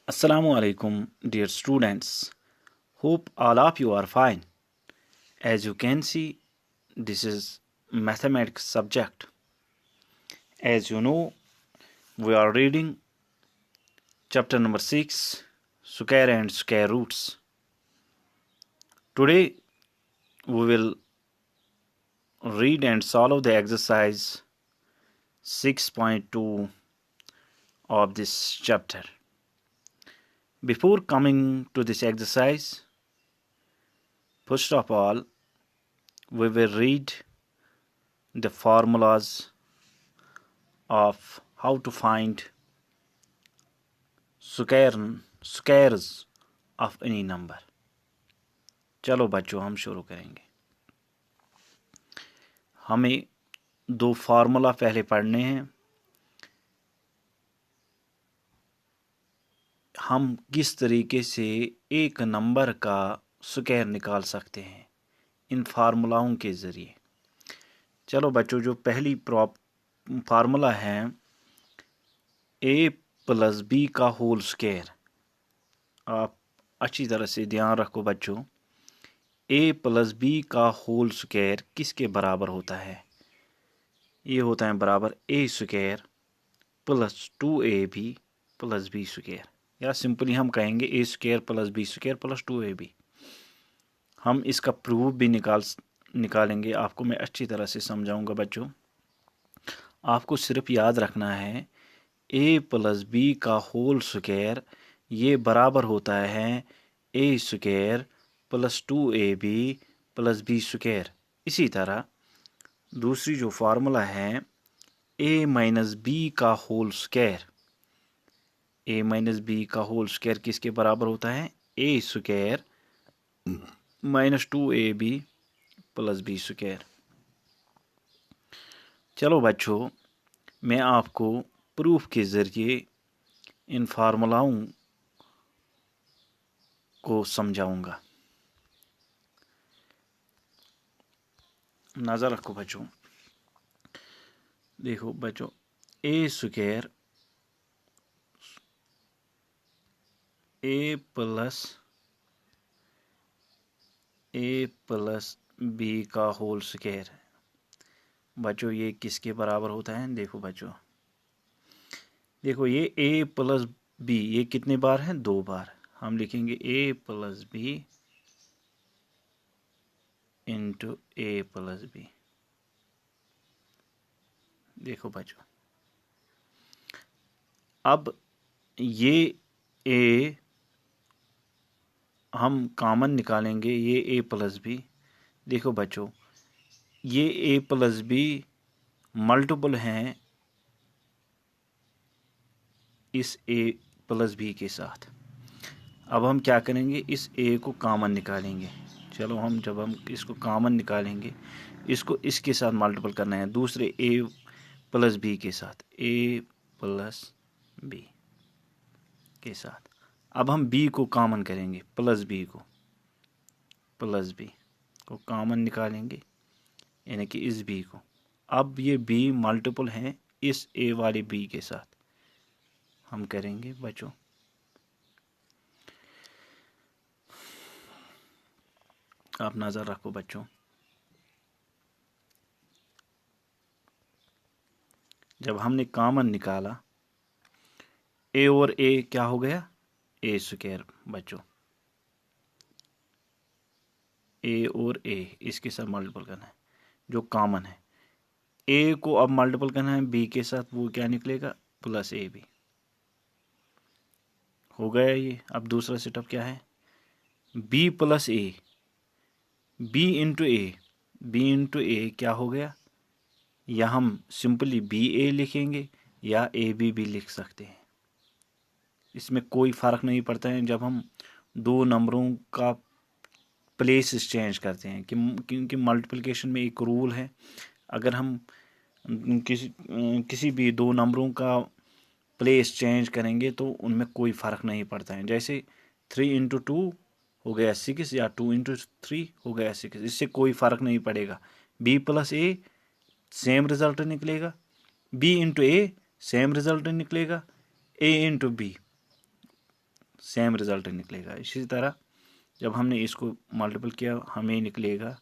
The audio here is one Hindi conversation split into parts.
Assalamu alaikum, dear students. Hope all of you are fine. As you can see, this is mathematics subject. As you know, we are reading chapter number 6, square and square roots. Today, we will read and solve the exercise 6.2 of this chapter. Before coming to this exercise, first of all, we will read the formulas of how to find squares of any number. चलो बच्चों हम शुरू करेंगे. हमें दो फार्मूला पहले पढ़ने हैं. हम किस तरीके से एक नंबर का स्क्वायर निकाल सकते हैं इन फार्मूलाओं के ज़रिए. चलो बच्चों, जो पहली फार्मूला है a प्लस बी का होल स्क्वायर. आप अच्छी तरह से ध्यान रखो बच्चों. a प्लस बी का होल स्क्वायर किसके बराबर होता है? ये होता है बराबर a square plus 2ab plus B square, या सिंपली हम कहेंगे a square plus B square plus 2ab. हम इसका प्रूफ भी निकालेंगे. आपको मैं अच्छी तरह से समझाऊंगा बच्चों. आपको सिर्फ याद रखना है a प्लस बी का होल स्क्वायर ये बराबर होता है a square plus 2ab plus B square. इसी तरह दूसरी जो फार्मूला है a माइनस बी का whole square. a minus B का होल स्क्वायर किसके बराबर होता है? a square minus 2ab plus B square. चलो बच्चों, मैं आपको प्रूफ के ज़रिए इन फार्मूलाओं को समझाऊंगा. नज़र रखो बच्चों. देखो बच्चों, a square a plus B का होल स्क्वायर बच्चों ये किसके बराबर होता है? देखो बच्चों, देखो ये a प्लस बी ये कितने बार है? 2 बार. हम लिखेंगे a plus B into a plus B. देखो बच्चों, अब ये a हम कॉमन निकालेंगे, ये a प्लस बी. देखो बच्चों, ये a प्लस बी मल्टीपल हैं इस a प्लस बी के साथ. अब हम क्या करेंगे? इस a को कॉमन निकालेंगे. चलो जब हम इसको कॉमन निकालेंगे, इसको इसके साथ मल्टीपल करना है दूसरे a प्लस बी के साथ, a प्लस बी के साथ. अब हम b को कॉमन करेंगे, प्लस बी को कॉमन निकालेंगे, यानी कि इस b को. अब ये b मल्टीपल हैं इस a वाले b के साथ. हम करेंगे बच्चों, आप नज़र रखो बच्चों. जब हमने कॉमन निकाला, a और a क्या हो गया? a स्क्वायर बच्चों. a और a इसके साथ मल्टीपल करना है जो कॉमन है. a को अब मल्टीपल करना है b के साथ, वो क्या निकलेगा? Plus a b. हो गया ये. अब दूसरा सेटअप क्या है? b plus a, b into a क्या हो गया? या हम सिंपली ba लिखेंगे या ab भी लिख सकते हैं. इसमें कोई फ़र्क नहीं पड़ता है जब हम दो नंबरों का प्लेस चेंज करते हैं, क्योंकि मल्टीप्लिकेशन में एक रूल है. अगर हम किसी भी दो नंबरों का प्लेस चेंज करेंगे तो उनमें कोई फ़र्क नहीं पड़ता है. जैसे 3 इंटू 2 हो गया 6 या 2 इंटू 3 हो गया 6, इससे कोई फ़र्क नहीं पड़ेगा. b plus a same result निकलेगा, b into a same result निकलेगा, a into b same result निकलेगा। इसी तरह जब हमने इसको मल्टीपल किया हमें निकलेगा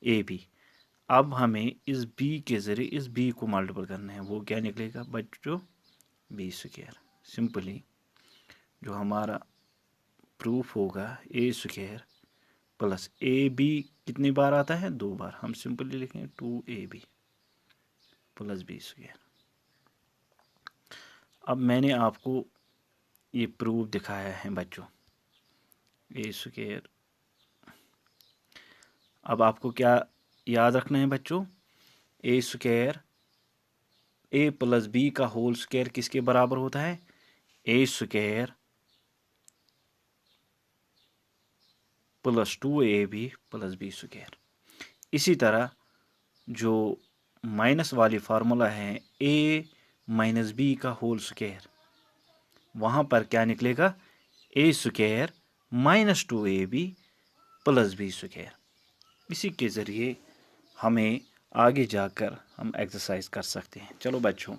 ए बी। अब हमें इस बी के ज़रिए इस बी को मल्टीपल करना है, वो क्या निकलेगा बच्चों, बी स्क्वायर। सिंपली जो हमारा प्रूफ होगा ए स्क्वायर प्लस ए बी कितनी बार आता है, 2 बार। हम सिंपली लिखेंगे 2ab प्लस बी स्क्वायर। अब मैंने आपको ये प्रूफ दिखाया है बच्चों, ए स्क्वायर। अब आपको क्या याद रखना है बच्चों, A square A plus B का होल स्क्वायर किसके बराबर होता है, A square plus 2ab plus B square. इसी तरह जो माइनस वाली फार्मूला है ए माइनस बी का होल स्क्वायर, वहाँ पर क्या निकलेगा, A square minus 2ab plus B square. इसी के ज़रिए हमें आगे जाकर हम एक्सरसाइज कर सकते हैं। चलो बच्चों,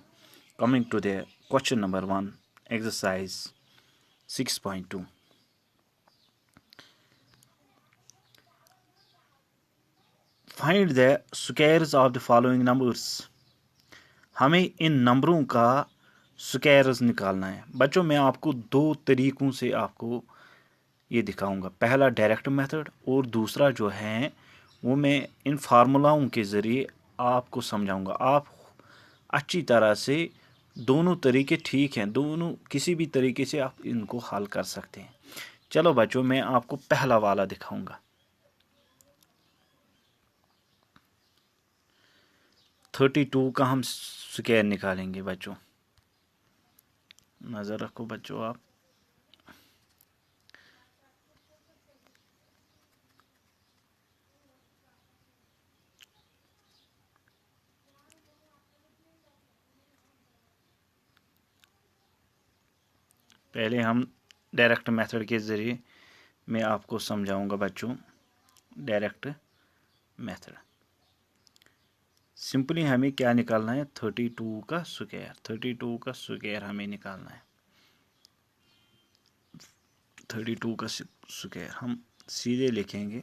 coming to the question number 1, exercise 6.2। Find the squares of the following numbers. हमें इन नंबरों का स्क्वायर्स निकालना है। बच्चों मैं आपको 2 तरीक़ों से आपको ये दिखाऊंगा। पहला डायरेक्ट मेथड और दूसरा जो है वो मैं इन फार्मूलाओं के ज़रिए आपको समझाऊंगा। आप अच्छी तरह से दोनों तरीके ठीक हैं, दोनों किसी भी तरीके से आप इनको हल कर सकते हैं। चलो बच्चों मैं आपको पहला वाला दिखाऊंगा। 32 का हम स्क्वायर निकालेंगे बच्चों, नज़र रखो बच्चों आप। पहले हम डायरेक्ट मेथड के ज़रिए मैं आपको समझाऊंगा बच्चों। डायरेक्ट मेथड सिंपली हमें क्या निकालना है, 32 का स्क्वायर। 32 का स्क्वायर हमें निकालना है। 32 का स्क्वायर हम सीधे लिखेंगे।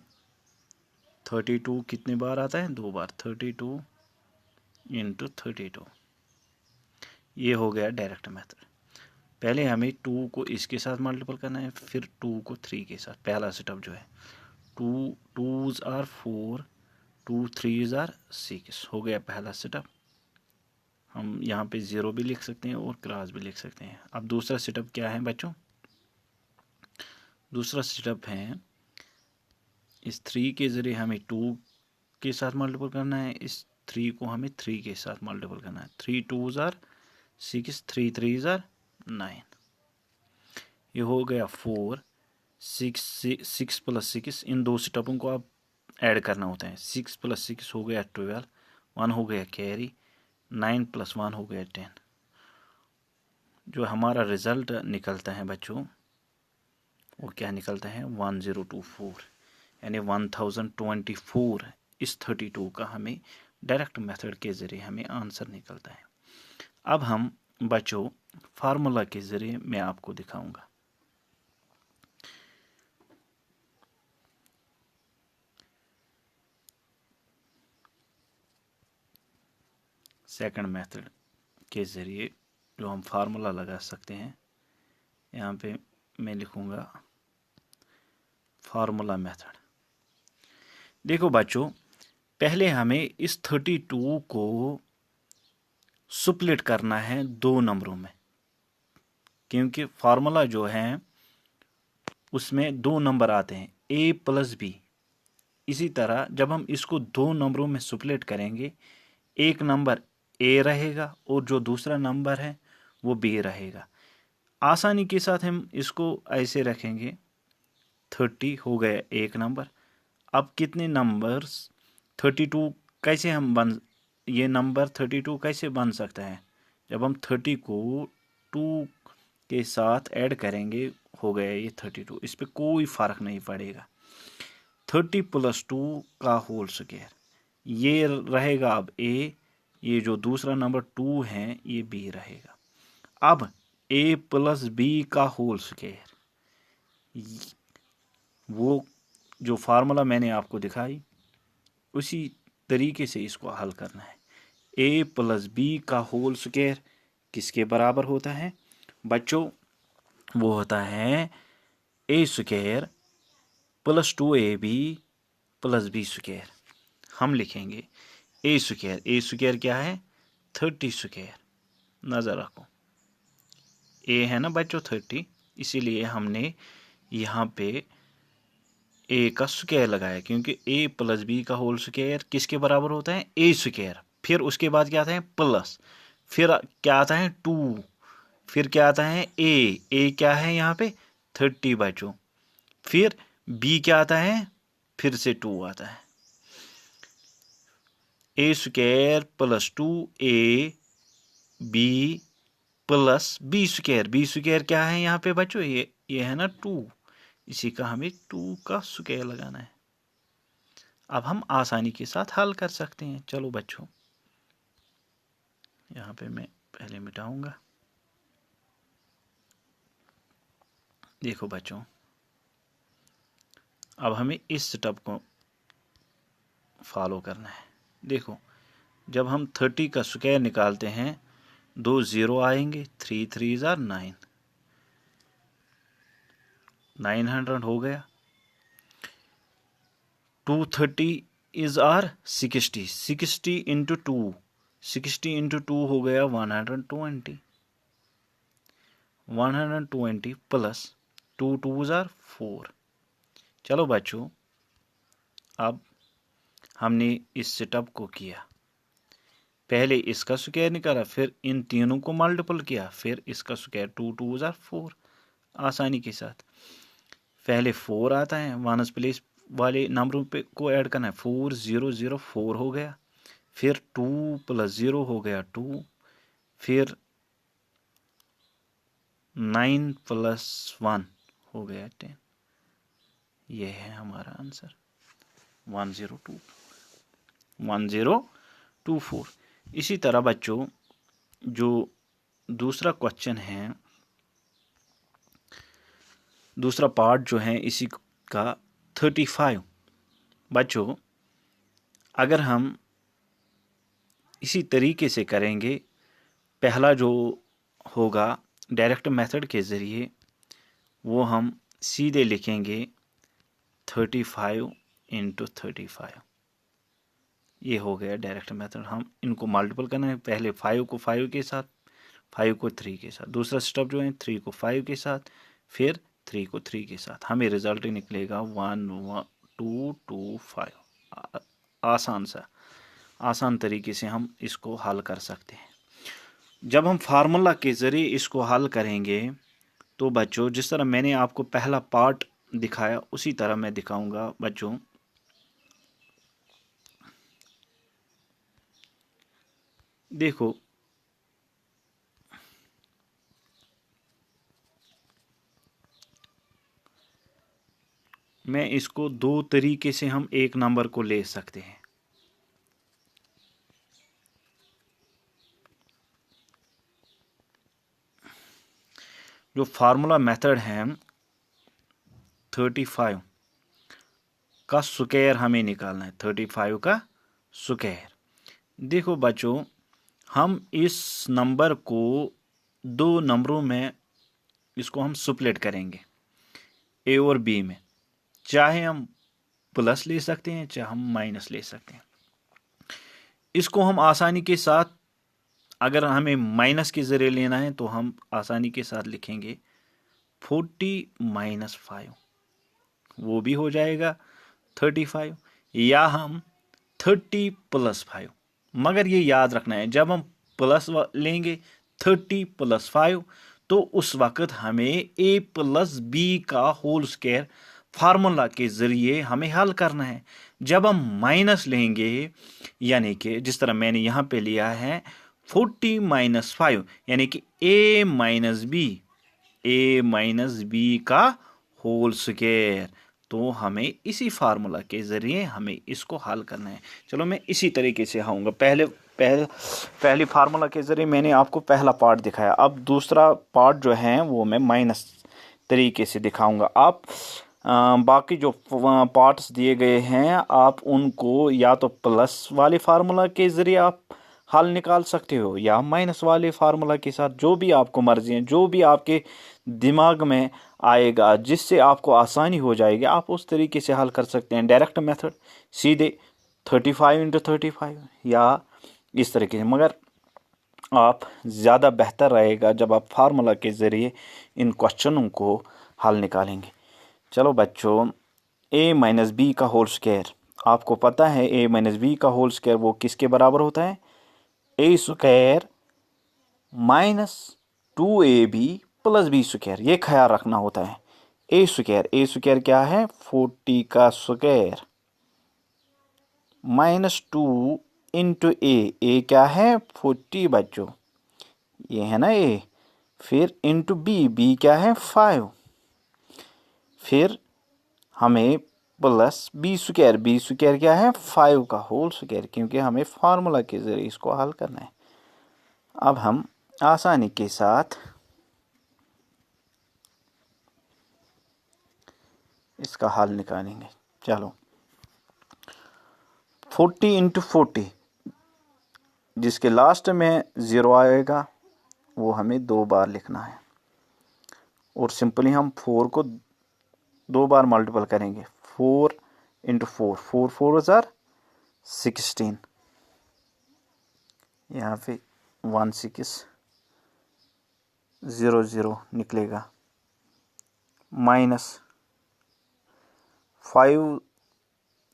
32 कितने बार आता है, 2 बार। 32 इंटू 32, ये हो गया डायरेक्ट मेथड। पहले हमें 2 को इसके साथ मल्टीपल करना है, फिर 2 को 3 के साथ। पहला स्टेप जो है 2 2s आर 4, 2 3s आर 6 हो गया पहला स्टेप। हम यहाँ पे 0 भी लिख सकते हैं और क्रॉस भी लिख सकते हैं। अब दूसरा स्टेप क्या है बच्चों, दूसरा स्टेप है इस 3 के ज़रिए हमें 2 के साथ मल्टीपल करना है, इस 3 को हमें 3 के साथ मल्टीपल करना है। 3 2s आर 6, 3 3s आर 9, ये हो गया 4। 6 प्लस 6, इन 2 स्टेपों को आप ऐड करना होता है। 6 प्लस 6 हो गया 12, 1 हो गया कैरी, 9 प्लस 1 हो गया 10। जो हमारा रिज़ल्ट निकलता है बच्चों वो क्या निकलता है, 1024, यानी 1024। इस 32 का हमें डायरेक्ट मेथड के ज़रिए हमें आंसर निकलता है। अब हम बच्चों फार्मूला के ज़रिए मैं आपको दिखाऊंगा। सेकंड मेथड के ज़रिए जो हम फार्मूला लगा सकते हैं, यहाँ पे मैं लिखूँगा फार्मूला मेथड। देखो बच्चों, पहले हमें इस 32 को स्प्लिट करना है 2 नंबरों में, क्योंकि फार्मूला जो है उसमें 2 नंबर आते हैं a प्लस बी। इसी तरह जब हम इसको 2 नंबरों में स्प्लिट करेंगे, एक नंबर a रहेगा और जो दूसरा नंबर है वो b रहेगा। आसानी के साथ हम इसको ऐसे रखेंगे, 30 हो गया एक नंबर। अब कितने नंबर्स 32 कैसे हम ये नंबर 32 कैसे बन सकता है, जब हम 30 को 2 के साथ ऐड करेंगे हो गया ये 32। इस पे कोई फ़र्क नहीं पड़ेगा। 30 प्लस 2 का होल स्क्वायर ये रहेगा अब a, ये जो दूसरा नंबर 2 है ये b रहेगा। अब a प्लस बी का होल स्क्वायर वो जो फार्मूला मैंने आपको दिखाई उसी तरीके से इसको हल करना है। a प्लस बी का होल स्क्वायर किसके बराबर होता है बच्चों? वो होता है a square plus 2ab plus B square. हम लिखेंगे a स्क्वायर क्या है 30 स्क्वायर। नज़र रखो a है ना बच्चों 30, इसीलिए हमने यहाँ पे a का स्क्वायर लगाया, क्योंकि a प्लस बी का होल स्क्वायर किसके बराबर होता है a स्क्वायर। फिर उसके बाद क्या आता है प्लस, फिर क्या आता है 2, फिर क्या आता है a क्या है यहाँ पे 30 बच्चों, फिर b क्या आता है फिर से 2 आता है। a square plus 2ab plus B square क्या है यहाँ पे बच्चों? ये है ना 2, इसी का हमें 2 का स्क्वायर लगाना है। अब हम आसानी के साथ हल कर सकते हैं। चलो बच्चों, यहाँ पे मैं पहले मिटाऊंगा। देखो बच्चों, अब हमें इस स्टेप को फॉलो करना है। देखो, जब हम 30 का स्क्वायर निकालते हैं 2 0 आएंगे, 3 3 9, 900 हो गया। 230 इज आर 60, 60 इंटू 2, 60 इंटू 2 हो गया 120, 120 प्लस 2 2 आर 4। चलो बच्चों, अब हमने इस सेटअप को किया, पहले इसका स्क्वायर निकाला, फिर इन तीनों को मल्टीपल किया, फिर इसका स्क्वायर 2 2 आर 4। आसानी के साथ पहले 4 आता है, वनस प्लेस वाले नंबरों पे को ऐड करना है। 4 0 0 4 हो गया, फिर 2 प्लस 0 हो गया 2, फिर 9 प्लस 1 हो गया 10। ये है हमारा आंसर 1024। इसी तरह बच्चों, जो दूसरा क्वेश्चन है, दूसरा पार्ट जो है इसी का 35। बच्चों, अगर हम इसी तरीके से करेंगे, पहला जो होगा डायरेक्ट मेथड के ज़रिए, वो हम सीधे लिखेंगे 35 इंटू 35। ये हो गया डायरेक्ट मेथड। हम इनको मल्टीपल करना है, पहले 5 को 5 के साथ, 5 को 3 के साथ, दूसरा स्टेप जो है 3 को 5 के साथ, फिर 3 को 3 के साथ। हमें रिजल्ट निकलेगा 1225। आसान तरीके से हम इसको हल कर सकते हैं। जब हम फार्मूला के ज़रिए इसको हल करेंगे तो बच्चों, जिस तरह मैंने आपको पहला पार्ट दिखाया उसी तरह मैं दिखाऊंगा बच्चों। देखो, मैं इसको 2 तरीके से हम एक नंबर को ले सकते हैं। जो फार्मूला मेथड है 35 का स्क्वायर हमें निकालना है, 35 का स्क्वायर। देखो बच्चों, हम इस नंबर को 2 नंबरों में इसको हम स्प्लिट करेंगे, ए और बी में। चाहे हम प्लस ले सकते हैं, चाहे हम माइनस ले सकते हैं। इसको हम आसानी के साथ, अगर हमें माइनस के ज़रिए लेना है तो हम आसानी के साथ लिखेंगे 40 माइनस 5, वो भी हो जाएगा 35, या हम 30 प्लस 5। मगर ये याद रखना है, जब हम प्लस लेंगे 30 प्लस 5 तो उस वक़्त हमें a प्लस बी का होल स्क्वायर फार्मूला के ज़रिए हमें हल करना है। जब हम माइनस लेंगे, यानी कि जिस तरह मैंने यहाँ पे लिया है 40 माइनस 5, यानी कि a माइनस बी का होल स्क्वायर, तो हमें इसी फार्मूला के ज़रिए हमें इसको हल करना है। चलो मैं इसी तरीके से आऊँगा। पहली फार्मूला के ज़रिए मैंने आपको पहला पार्ट दिखाया, अब दूसरा पार्ट जो है वो मैं माइनस तरीके से दिखाऊंगा। आप बाकी जो पार्ट्स दिए गए हैं आप उनको या तो प्लस वाले फार्मूला के ज़रिए आप हल निकाल सकते हो या माइनस वाले फार्मूला के साथ, जो भी आपको मर्जी है, जो भी आपके दिमाग में आएगा जिससे आपको आसानी हो जाएगी आप उस तरीके से हल कर सकते हैं। डायरेक्ट मेथड सीधे 35 × 35 या इस तरीके से, मगर आप ज़्यादा बेहतर रहेगा जब आप फार्मूला के ज़रिए इन क्वेश्चनों को हल निकालेंगे। चलो बच्चों, a - b का होल स्क्वायर, आपको पता है a - b का होल स्क्वायर वो किसके बराबर होता है? a square -2ab + b square. ये ख्याल रखना होता है। a स्क्वायर क्या है? 40 का स्क्वायर -2 × a क्या है? 40 बच्चों, ये है ना a। फिर इंटू b क्या है? 5। फिर हमें प्लस b स्क्वायर क्या है? 5 का होल स्क्वायर, क्योंकि हमें फार्मूला के ज़रिए इसको हल करना है। अब हम आसानी के साथ इसका हल निकालेंगे। चलो, 40 × 40, जिसके लास्ट में 0 आएगा वो हमें 2 बार लिखना है, और सिंपली हम 4 को 2 बार मल्टीपल करेंगे। 4 × 4, 4 4 ज़ार 16, यहाँ पे 1600 निकलेगा, माइनस 5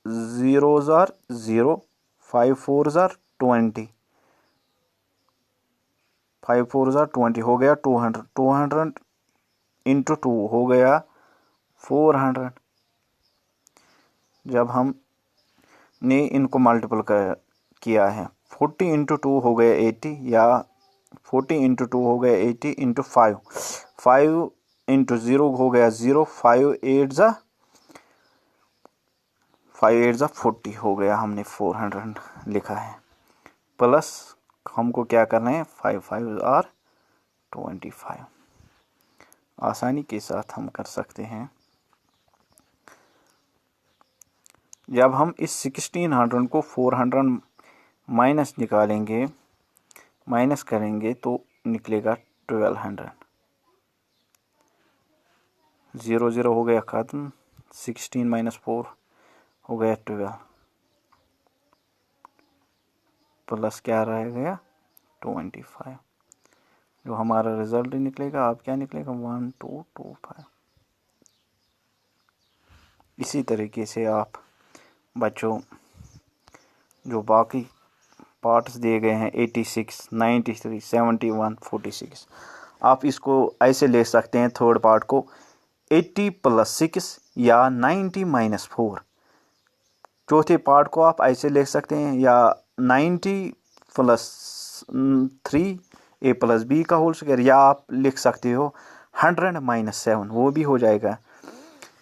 0 ज़ार 0, 5 4 ज़ार 20, 5 4 ज़ार 20 हो गया 200, 200 × 2 हो गया 400। जब हमने इनको मल्टीपल किया है, 40 × 2 हो गया 80, या 40 × 2 हो गया 80 × 5, 5 × 0 हो गया 0, 5 8 ज़ा 40 हो गया, हमने 400 लिखा है। प्लस हमको क्या करना है? 5 5 और 25। आसानी के साथ हम कर सकते हैं। जब हम इस 1600 को 400 माइनस निकालेंगे, माइनस करेंगे तो निकलेगा 1200। 0 0 हो गया ख़त्म, 16 - 4 हो गया 12, प्लस क्या रह गया? 25। जो हमारा रिजल्ट निकलेगा, आप क्या निकलेगा? 1225। इसी तरीके से आप बच्चों जो बाकी पार्ट्स दिए गए हैं 86 93 71 46, आप इसको ऐसे ले सकते हैं। थर्ड पार्ट को 80 + 6 या 90 - 4। चौथे पार्ट को आप ऐसे ले सकते हैं, या 90 + 3 a + b का होल स्क्वायर, या आप लिख सकते हो 100 - 7, वो भी हो जाएगा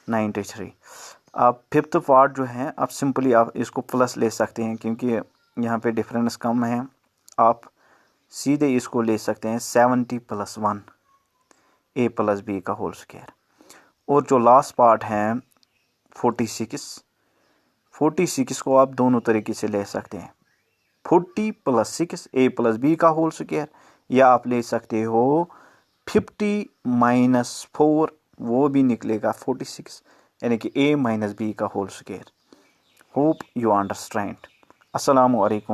93। आप फिफ्थ पार्ट जो है आप सिंपली आप इसको प्लस ले सकते हैं, क्योंकि यहाँ पे डिफरेंस कम है। आप सीधे इसको ले सकते हैं 70 + 1 a + b का होल स्क्वायर। और जो लास्ट पार्ट है 46 को आप दोनों तरीके से ले सकते हैं, 40 + 6 a + b का होल स्क्वायर, या आप ले सकते हो 50 - 4, वो भी निकलेगा 46, यानी कि a - b का whole square. Hope you understand. अस्सलामु अलैकुम।